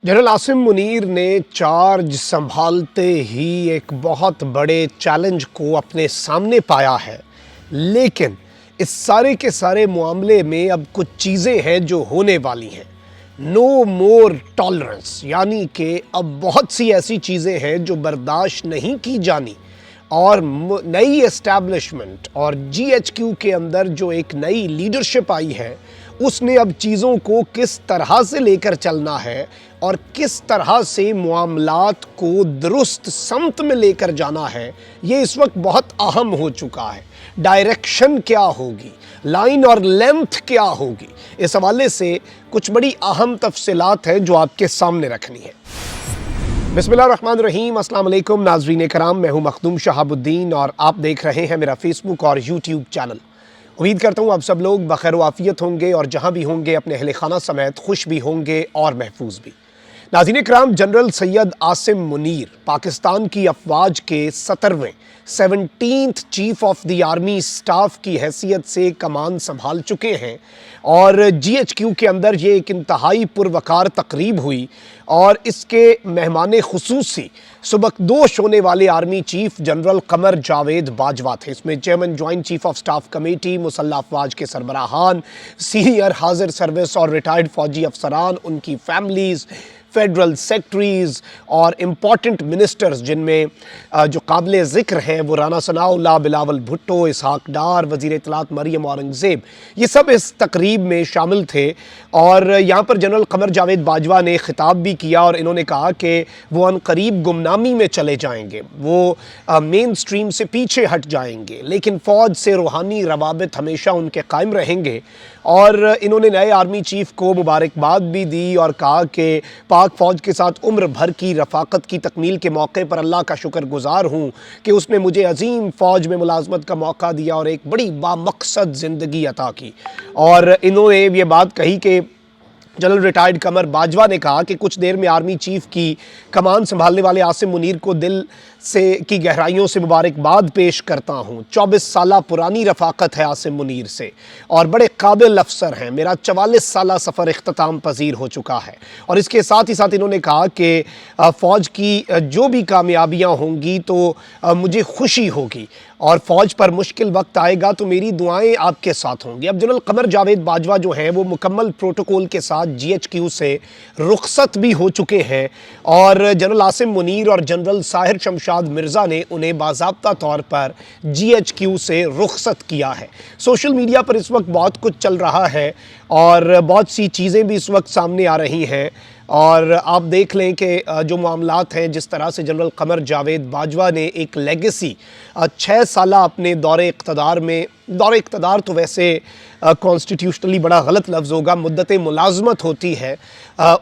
General Asim Munir ने charge संभालते ही एक बहुत बड़े चैलेंज को अपने सामने पाया है। लेकिन इस सारे के सारे मामले में अब कुछ चीज़ें हैं जो होने वाली हैं। नो मोर टॉलरेंस, यानी कि अब बहुत सी ऐसी चीज़ें हैं जो बर्दाश्त नहीं की जानी। और नई एस्टैब्लिशमेंट और जीएचक्यू के अंदर जो एक नई लीडरशिप आई है, उसने अब चीज़ों को किस तरह से लेकर चलना है और किस तरह से मामलात को दुरुस्त समत में लेकर जाना है, ये इस वक्त बहुत अहम हो चुका है। डायरेक्शन क्या होगी, लाइन और लेंथ क्या होगी, इस हवाले से कुछ बड़ी अहम तफसीलात हैं जो आपके सामने रखनी है। बिस्मिल्लाहिर्रहमानिर्रहीम, अस्सलाम वालेकुम नाज़रीन कराम, मैं हूं मखदूम शहाबुद्दीन और आप देख रहे हैं मेरा फेसबुक और यूट्यूब चैनल। उम्मीद करता हूं आप सब लोग बखैर व आफियत होंगे और जहां भी होंगे अपने अहले खाना समेत खुश भी होंगे और महफूज भी। नाज़रीन कराम, जनरल सैयद आसिम मुनीर पाकिस्तान की अफवाज के 17th chief of the army staff की हैसियत से कमान संभाल चुके हैं और जीएचक्यू के अंदर ये एक इंतहाई पुरवकार तकरीब हुई और इसके मेहमान खुसूसी सुबकदोश होने वाले army chief general Qamar Javed Bajwa थे। इसमें chairman joint chief of staff committee, मुसल्लह अफवाज के सरबराहान, सीनियर हाजिर सर्विस और रिटायर्ड फौजी अफसरान, उनकी फैमिलीज़, फेडरल सेक्रेटरीज़ और इम्पॉर्टेंट मिनिस्टर्स जिनमें जो काबिल ज़िक्र हैं वो राना सनाउल्लाह, बिलावल भुट्टो, इसहाक डार, वज़ीर इत्तलात मरियम औरंगज़ेब, ये सब इस तकरीब में शामिल थे। और यहाँ पर जनरल कमर जावेद बाजवा ने ख़िताब भी किया और इन्होंने कहा कि वो अनकरीब गुमनामी में चले जाएंगे, वो मेन स्ट्रीम से पीछे हट जाएंगे, लेकिन फ़ौज से रूहानी रवाबित हमेशा उनके कायम रहेंगे। और इन्होंने नए आर्मी चीफ़ को मुबारकबाद भी दी और कहा कि पाक फ़ौज के साथ उम्र भर की रफ़ाक़त की तकमील के मौके पर अल्लाह का शुक्रगुज़ार हूँ कि उसने मुझे अजीम फ़ौज में मुलाज़मत का मौका दिया और एक बड़ी बामक़सद ज़िंदगी अता की। और इन्होंने ये बात कही कि जनरल रिटायर्ड कमर बाजवा ने कहा कि कुछ देर में आर्मी चीफ की कमान संभालने वाले आसिम मुनीर को दिल से की गहराइयों से मुबारकबाद पेश करता हूँ। 24 साल पुरानी रफ़ाक़त है आसिम मुनीर से और बड़े काबिल अफसर हैं। मेरा 44 साल सफ़र इख्तिताम पजीर हो चुका है। और इसके साथ ही साथ इन्होंने कहा कि फ़ौज की जो भी कामयाबियाँ होंगी तो मुझे खुशी होगी और फ़ौज पर मुश्किल वक्त आएगा तो मेरी दुआएं आपके साथ होंगी। अब जनरल कमर जावेद बाजवा जो हैं वो मुकम्मल प्रोटोकॉल के साथ जीएचक्यू से रुखसत भी हो चुके हैं और जनरल आसिम मुनीर और जनरल साहिर शमशाद मिर्ज़ा ने उन्हें बाज़ाब्ता तौर पर जीएचक्यू से रुखसत किया है। सोशल मीडिया पर इस वक्त बहुत कुछ चल रहा है और बहुत सी चीज़ें भी इस वक्त सामने आ रही हैं और आप देख लें कि जो मामलात हैं, जिस तरह से जनरल कमर जावेद बाजवा ने एक लेगेसी 6 साल अपने दौरे इक़्तिदार तो वैसे कॉन्स्टिट्यूशनली बड़ा गलत लफ्ज़ होगा, मुद्दत मुलाज़मत होती है,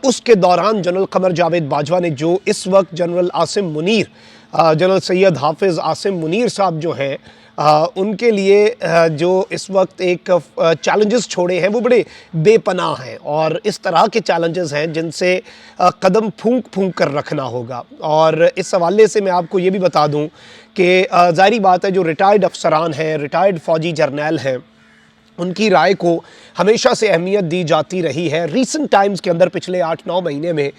उसके दौरान जनरल कमर जावेद बाजवा ने जो इस वक्त जनरल आसिम मुनीर, जनरल सैयद हाफिज़ आसिम मुनीर साहब जो हैं उनके लिए जो इस वक्त एक चैलेंजेस छोड़े हैं वो बड़े बेपनाह हैं और इस तरह के चैलेंजेस हैं जिनसे कदम फूंक कर रखना होगा। और इस हवाले से मैं आपको ये भी बता दूं कि ज़ाहिरी बात है, जो रिटायर्ड अफसरान हैं, रिटायर्ड फ़ौजी जर्नैल हैं, उनकी राय को हमेशा से अहमियत दी जाती रही है। रीसेंट टाइम्स के अंदर पिछले 8-9 महीने में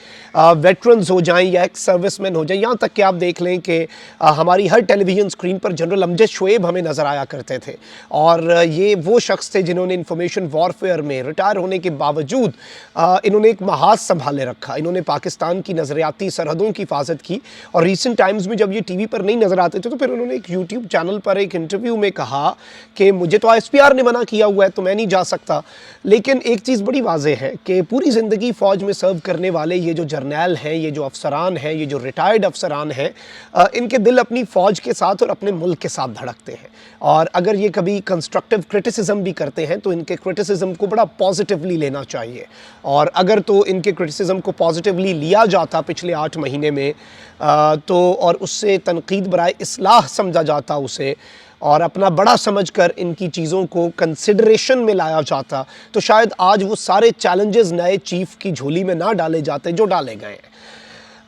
वेटरन्स हो जाएं या एक्स सर्विसमैन हो जाएं, यहाँ तक कि आप देख लें कि हमारी हर टेलीविज़न स्क्रीन पर जनरल अमजद शोएब हमें नज़र आया करते थे और ये वो शख्स थे जिन्होंने इंफॉर्मेशन वॉरफेयर में रिटायर होने के बावजूद इन्होंने एक महाज संभाले रखा। इन्होंने पाकिस्तान की नज़रियाती सरहदों की हिफाजत की और रीसेंट टाइम्स में जब ये टीवी पर नहीं नज़र आते थे तो फिर उन्होंने एक यूट्यूब चैनल पर एक इंटरव्यू में कहा कि मुझे तो ISPR ने मना किया हुआ है तो मैं नहीं जा सकता। लेकिन एक चीज़ बड़ी वाज़ेह है कि पूरी ज़िंदगी फ़ौज में सर्व करने वाले ये जो जर्नैल हैं, ये जो अफसरान हैं, ये जो रिटायर्ड अफसरान हैं, इनके दिल अपनी फ़ौज के साथ और अपने मुल्क के साथ धड़कते हैं और अगर ये कभी कंस्ट्रक्टिव क्रिटिसिज्म भी करते हैं तो इनके क्रिटिसिज्म को बड़ा पॉजिटिवली लेना चाहिए। और अगर तो इनके क्रिटिसिज्म को पॉजिटिवली लिया जाता पिछले 8 महीने में तो और उससे तनकीद बराए इस्लाह समझा जाता उसे और अपना बड़ा समझकर इनकी चीज़ों को कंसिडरेशन में लाया जाता तो शायद आज वो सारे चैलेंजेस नए चीफ़ की झोली में ना डाले जाते जो डाले गए हैं।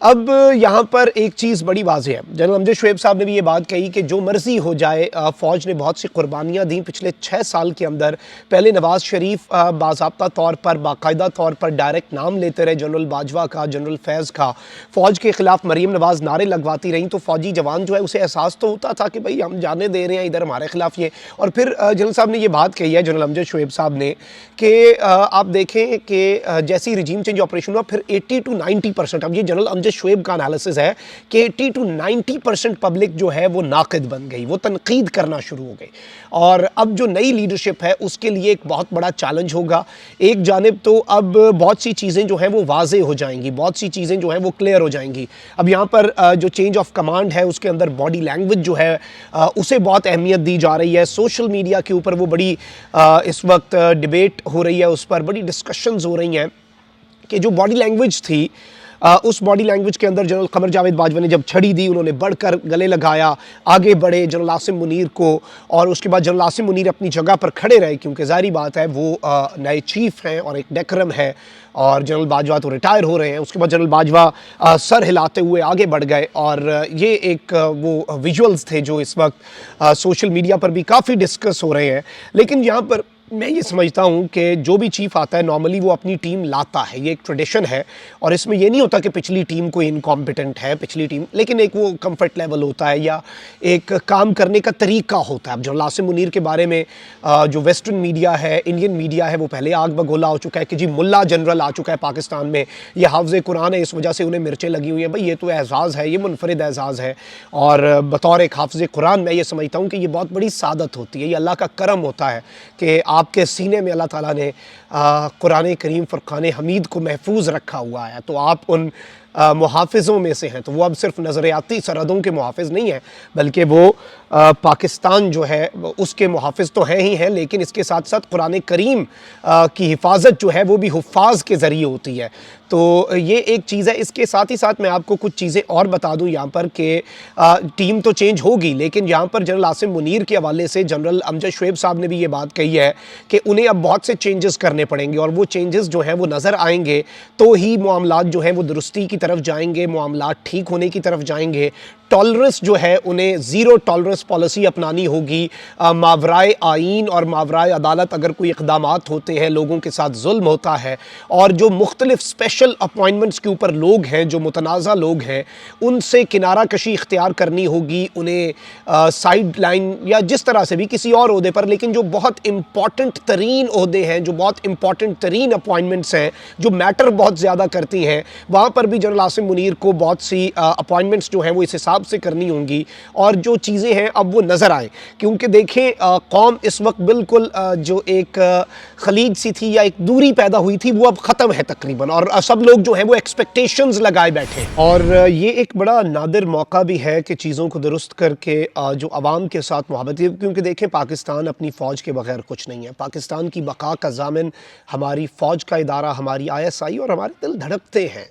اب यहाँ पर एक चीज़ बड़ी वाज़ेह है, जनरल अमजद शोएब साहब ने भी ये बात कही कि जो मर्ज़ी हो जाए, फ़ौज ने बहुत सी कुर्बानियाँ दी पिछले 6 साल के अंदर। पहले नवाज़ शरीफ बाज़ाब्ता तौर पर, बाकायदा तौर पर डायरेक्ट नाम लेते रहे जनरल बाजवा का, जनरल फैज़ का। फ़ौज के ख़िलाफ़ मरीम नवाज़ नारे लगवाती रहीं, तो फ़ौजी जवान जो है उसे एहसास तो होता था कि भाई हम जाने दे रहे हैं इधर हमारे ख़िलाफ़ ये। और फिर जनरल साहब ने ये बात कही है, जनरल अमजद शोएब साहब ने, कि आप देखें कि जैसी रजीम चेंज ऑपरेशन हुआ, फिर 80 to 90%, अब ये जनरल अमजद शोएब का एनालिसिस है कि 80 to 90% पब्लिक जो है वो नाक़िद बन गई, वो तनकीद करना शुरू हो गई। और अब जो नई लीडरशिप है उसके लिए एक बहुत बड़ा चैलेंज होगा। एक जानिब तो अब बहुत सी चीज़ें जो हैं वो वाज़े हो जाएंगी, बहुत सी चीज़ें जो हैं वो क्लियर हो जाएंगी। अब यहाँ पर जो चेंज ऑफ कमांड है उसके अंदर बॉडी लैंग्वेज जो है उसे बहुत अहमियत दी जा रही है। सोशल मीडिया के ऊपर वो बड़ी इस वक्त डिबेट हो रही है, उस पर बड़ी डिस्कशंस हो रही हैं कि जो बॉडी लैंग्वेज थी, उस बॉडी लैंग्वेज के अंदर जनरल कमर जावेद बाजवा ने जब छड़ी दी, उन्होंने बढ़कर गले लगाया, आगे बढ़े जनरल आसिम मुनीर को, और उसके बाद जनरल आसिम मुनीर अपनी जगह पर खड़े रहे, क्योंकि ज़ाहिर बात है वो नए चीफ़ हैं और एक डेकरम है, और जनरल बाजवा तो रिटायर हो रहे हैं। उसके बाद जनरल बाजवा सर हिलाते हुए आगे बढ़ गए, और ये एक वो विजुअल्स थे जो इस वक्त सोशल मीडिया पर भी काफ़ी डिस्कस हो रहे हैं। लेकिन यहाँ पर मैं ये समझता हूँ कि जो भी चीफ़ आता है नॉर्मली वो अपनी टीम लाता है, ये एक ट्रेडिशन है, और इसमें ये नहीं होता कि पिछली टीम कोई इनकॉम्पिटेंट है, पिछली टीम, लेकिन एक वो कंफर्ट लेवल होता है या एक काम करने का तरीका होता है। अब जनरल आसिम मुनीर के बारे में जो वेस्टर्न मीडिया है, इंडियन मीडिया है, वो पहले आग बगोला हो चुका है कि जी मुल्ला जनरल आ चुका है पाकिस्तान में, ये हाफ़िज़ कुरान है, इस वजह से उन्हें मिर्चें लगी हुई हैं। भाई ये तो एजाज़ है, ये मुनफरिद एजाज़ है, और बतौर एक हाफ़िज़ कुरान मैं ये समझता हूँ कि ये बहुत बड़ी सादत होती है, ये अल्लाह का करम होता है कि आपके सीने में अल्लाह ताला ने कुरान करीम फ़ुरक़ान हमीद को महफूज रखा हुआ है, तो आप उन मुहाफ़िज़ों में से हैं। तो वो अब सिर्फ नज़रियाती सरहदों के मुहाफ़िज़ नहीं हैं, बल्कि वो पाकिस्तान जो है उसके मुहाफ़िज़ तो हैं ही हैं, लेकिन इसके साथ साथ कुरान करीम की हिफाजत जो है वो भी हुफ़ाज़ के ज़रिए होती है। तो ये एक चीज़ है। इसके साथ ही साथ मैं आपको कुछ चीज़ें और बता दूं यहाँ पर कि टीम तो चेंज होगी, लेकिन यहाँ पर जनरल आसिम मुनीर के हवाले से जनरल अमजद शोएब साहब ने भी ये बात कही है कि उन्हें अब बहुत से चेंजेस करने पड़ेंगे, और वो चेंजेस जो हैं वो नज़र आएंगे तो ही मामलात जो हैं वो दुरुस्ती की तरफ जाएंगे, मामलात ठीक होने की तरफ जाएंगे। टॉलरेंस जो है उन्हें ज़ीरो टॉलरेंस पॉलिसी अपनानी होगी। मावराए आइन और मावराए अदालत अगर कोई इक़दामात होते हैं, लोगों के साथ जुल्म होता है, और जो मुख्तलिफ स्पेशल अपॉइंटमेंट्स के ऊपर लोग हैं, जो मुतनाज़ा लोग हैं, उनसे किनारा कशी इख्तियार करनी होगी। उन्हें साइड लाइन या जिस तरह से भी किसी और ओहदे पर, लेकिन जो बहुत इम्पॉर्टेंट तरीन ओहदे हैं, जो बहुत इम्पॉर्टेंट तरीन अपॉइंटमेंट्स हैं, जो मैटर बहुत ज़्यादा करती हैं, वहाँ पर भी जनरल आसिम मुनीर को बहुत सी अपॉइंटमेंट्स जो हैं वो इस हिसाब से करनी होंगी, और जो चीज़ें हैं अब वो नज़र आए। क्योंकि देखें कौम इस वक्त बिल्कुल जो एक खलीज सी थी या एक दूरी पैदा हुई थी वो अब ख़त्म है तकरीबन, और सब लोग जो हैं वो एक्सपेक्टेशंस लगाए बैठे। और ये एक बड़ा नादिर मौका भी है कि चीज़ों को दुरुस्त करके जो आवाम के साथ मोहब्बत, क्योंकि देखें पाकिस्तान अपनी फ़ौज के बगैर कुछ नहीं है। पाकिस्तान की बका का ज़ामिन हमारी फ़ौज का इदारा, हमारी ISI, और हमारे दिल धड़कते हैं।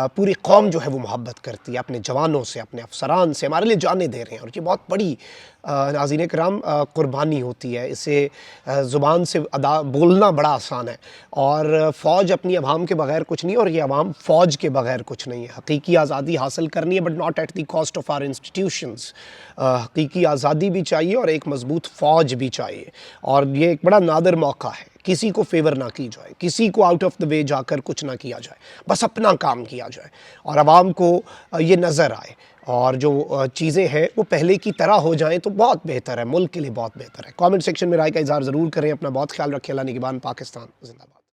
पूरी कौम जो है वो मोहब्बत करती है अपने जवानों से, अपने अफसरान से, हमारे लिए जाने दे रहे हैं, और ये बहुत बड़ी नाज़रीन कराम कुर्बानी होती है। इसे ज़ुबान से अदा बोलना बड़ा आसान है, और फ़ौज अपनी अवाम के बगैर कुछ नहीं, और ये अवाम फ़ौज के बगैर कुछ नहीं है। हकीकी आज़ादी हासिल करनी है, but not at the cost of our institutions. हकीकी आज़ादी भी चाहिए और एक मज़बूत फ़ौज भी चाहिए, और ये एक बड़ा नादिर मौका है। किसी को फेवर ना की जाए, किसी को आउट ऑफ द वे जाकर कुछ ना किया जाए, बस अपना काम किया जाए, और आवाम को ये नज़र आए, और जो चीज़ें हैं वो पहले की तरह हो जाएं तो बहुत बेहतर है, मुल्क के लिए बहुत बेहतर है। कमेंट सेक्शन में राय का इज़हार ज़रूर करें। अपना बहुत ख्याल रखें। अल्लाह निगहबान। पाकिस्तान जिंदाबाद।